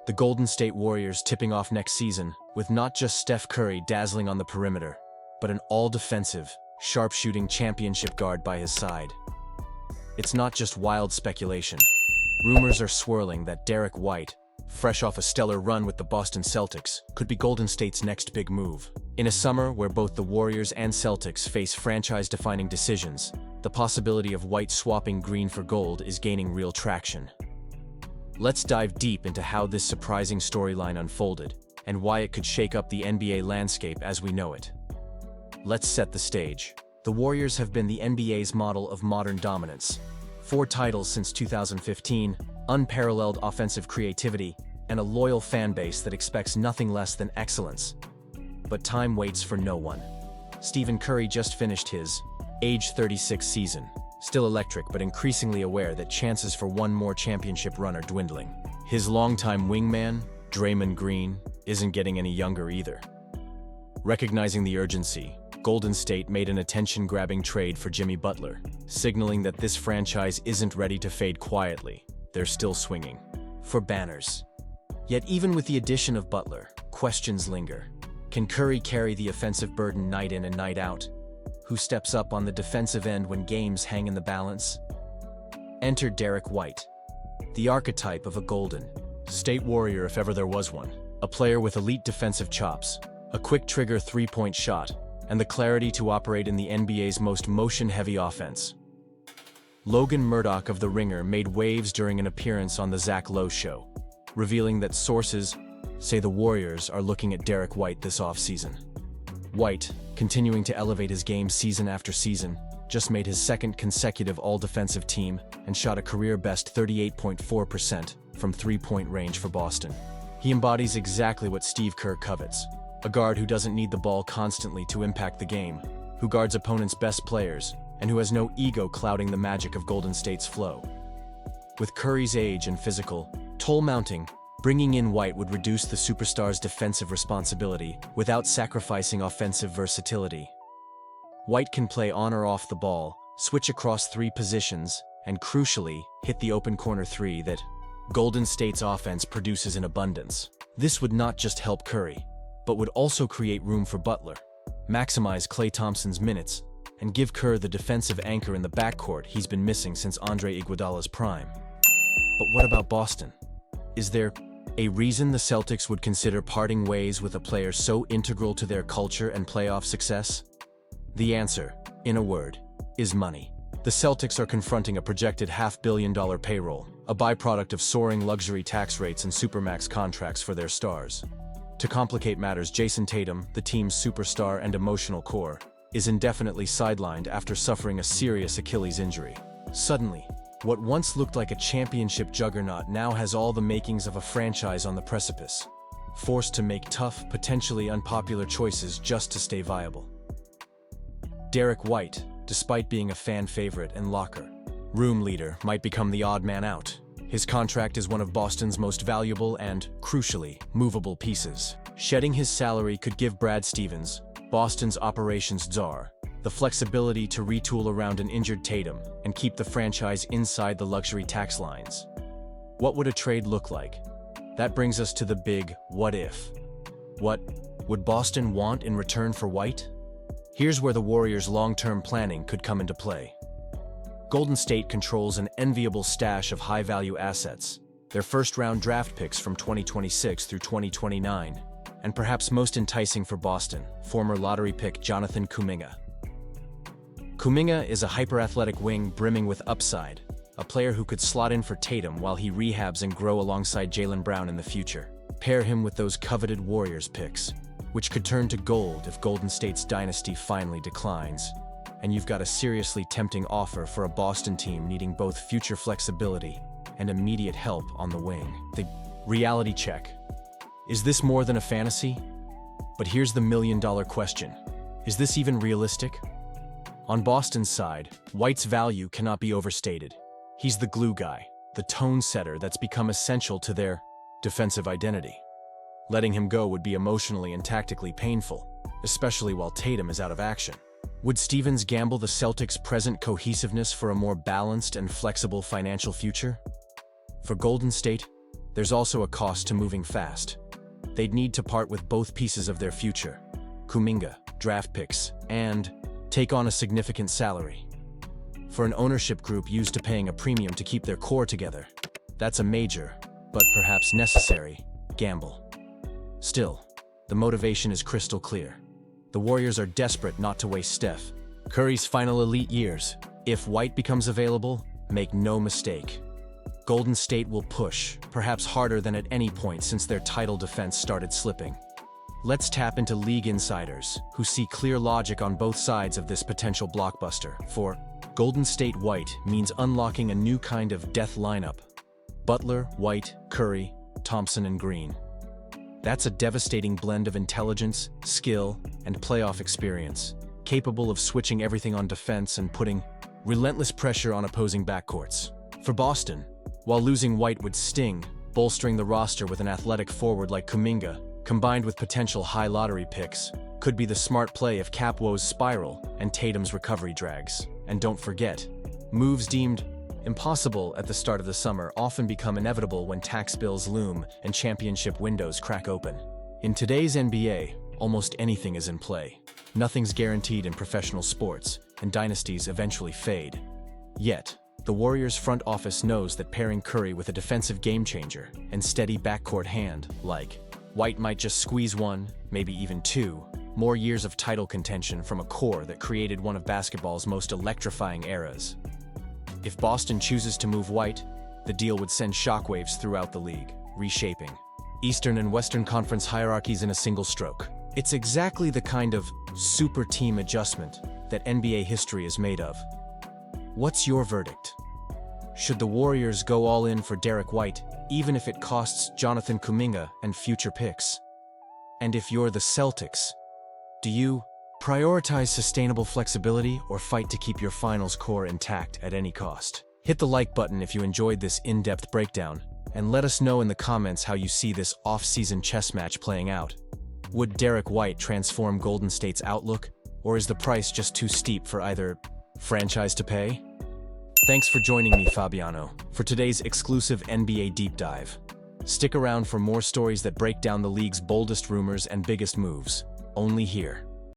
The Golden State Warriors tipping off next season with not just Steph Curry dazzling on the perimeter, but an all-defensive, sharpshooting championship guard by his side. It's not just wild speculation. Rumors are swirling that Derek White, fresh off a stellar run with the Boston Celtics, could be Golden State's next big move. In a summer where both the Warriors and Celtics face franchise-defining decisions, the possibility of White swapping green for gold is gaining real traction. Let's dive deep into how this surprising storyline unfolded and why it could shake up the NBA landscape as we know it. Let's set the stage. The Warriors have been the NBA's model of modern dominance. 4 titles since 2015, unparalleled offensive creativity, and a loyal fan base that expects nothing less than excellence. But time waits for no one. Stephen Curry just finished his age 36 season, still electric but increasingly aware that chances for one more championship run are dwindling. His longtime wingman, Draymond Green, isn't getting any younger either. Recognizing the urgency, Golden State made an attention-grabbing trade for Jimmy Butler, signaling that this franchise isn't ready to fade quietly. They're still swinging for banners. Yet even with the addition of Butler, questions linger. Can Curry carry the offensive burden night in and night out? Who steps up on the defensive end when games hang in the balance? Enter Derek White, the archetype of a Golden State Warrior if ever there was one. A player with elite defensive chops, a quick-trigger three-point shot, and the clarity to operate in the NBA's most motion-heavy offense. Logan Murdoch of The Ringer made waves during an appearance on The Zach Lowe Show, revealing that sources say the Warriors are looking at Derek White this offseason. White, continuing to elevate his game season after season, just made his second consecutive all-defensive team and shot a career-best 38.4% from three-point range for Boston. He embodies exactly what Steve Kerr covets, a guard who doesn't need the ball constantly to impact the game, who guards opponents' best players, and who has no ego clouding the magic of Golden State's flow. With Curry's age and physical toll mounting, bringing in White would reduce the superstar's defensive responsibility without sacrificing offensive versatility. White can play on or off the ball, switch across 3 positions, and crucially, hit the open corner 3 that Golden State's offense produces in abundance. This would not just help Curry, but would also create room for Butler, maximize Klay Thompson's minutes, and give Kerr the defensive anchor in the backcourt he's been missing since Andre Iguodala's prime. But what about Boston? Is there a reason the Celtics would consider parting ways with a player so integral to their culture and playoff success? The answer, in a word, is money. The Celtics are confronting a projected $500 million payroll, a byproduct of soaring luxury tax rates and supermax contracts for their stars. To complicate matters, Jason Tatum, the team's superstar and emotional core, is indefinitely sidelined after suffering a serious Achilles injury. Suddenly, what once looked like a championship juggernaut now has all the makings of a franchise on the precipice, forced to make tough, potentially unpopular choices just to stay viable. Derek White, despite being a fan favorite and locker room leader, might become the odd man out. His contract is one of Boston's most valuable and, crucially, movable pieces. Shedding his salary could give Brad Stevens, Boston's operations czar, the flexibility to retool around an injured Tatum and keep the franchise inside the luxury tax lines. What would a trade look like? That brings us to the big what if. What would Boston want in return for White? Here's where the Warriors' long-term planning could come into play. Golden State controls an enviable stash of high-value assets, their first-round draft picks from 2026 through 2029, and perhaps most enticing for Boston, former lottery pick Jonathan Kuminga. Kuminga is a hyper-athletic wing brimming with upside, a player who could slot in for Tatum while he rehabs and grow alongside Jaylen Brown in the future. Pair him with those coveted Warriors picks, which could turn to gold if Golden State's dynasty finally declines. And you've got a seriously tempting offer for a Boston team needing both future flexibility and immediate help on the wing. The reality check. Is this more than a fantasy? But here's the million-dollar question. Is this even realistic? On Boston's side, White's value cannot be overstated. He's the glue guy, the tone setter that's become essential to their defensive identity. Letting him go would be emotionally and tactically painful, especially while Tatum is out of action. Would Stevens gamble the Celtics' present cohesiveness for a more balanced and flexible financial future? For Golden State, there's also a cost to moving fast. They'd need to part with both pieces of their future, Kuminga, draft picks, and take on a significant salary. For an ownership group used to paying a premium to keep their core together, that's a major, but perhaps necessary, gamble. Still, the motivation is crystal clear. The Warriors are desperate not to waste Steph Curry's final elite years. If White becomes available, make no mistake, Golden State will push, perhaps harder than at any point since their title defense started slipping. Let's tap into league insiders, who see clear logic on both sides of this potential blockbuster. For Golden State, White means unlocking a new kind of death lineup. Butler, White, Curry, Thompson, and Green. That's a devastating blend of intelligence, skill, and playoff experience, capable of switching everything on defense and putting relentless pressure on opposing backcourts. For Boston, while losing White would sting, bolstering the roster with an athletic forward like Kuminga, combined with potential high lottery picks, could be the smart play if Cap woes spiral and Tatum's recovery drags. And don't forget, moves deemed impossible at the start of the summer often become inevitable when tax bills loom and championship windows crack open. In today's NBA, almost anything is in play. Nothing's guaranteed in professional sports, and dynasties eventually fade. Yet, the Warriors' front office knows that pairing Curry with a defensive game-changer and steady backcourt hand, like White, might just squeeze one, maybe even two, more years of title contention from a core that created one of basketball's most electrifying eras. If Boston chooses to move White, the deal would send shockwaves throughout the league, reshaping Eastern and Western Conference hierarchies in a single stroke. It's exactly the kind of super team adjustment that NBA history is made of. What's your verdict? Should the Warriors go all in for Derek White, even if it costs Jonathan Kuminga and future picks? And if you're the Celtics, do you prioritize sustainable flexibility or fight to keep your finals core intact at any cost? Hit the like button if you enjoyed this in-depth breakdown, and let us know in the comments how you see this off-season chess match playing out. Would Derek White transform Golden State's outlook, or is the price just too steep for either franchise to pay? Thanks for joining me, Fabiano, for today's exclusive NBA Deep Dive. Stick around for more stories that break down the league's boldest rumors and biggest moves, only here.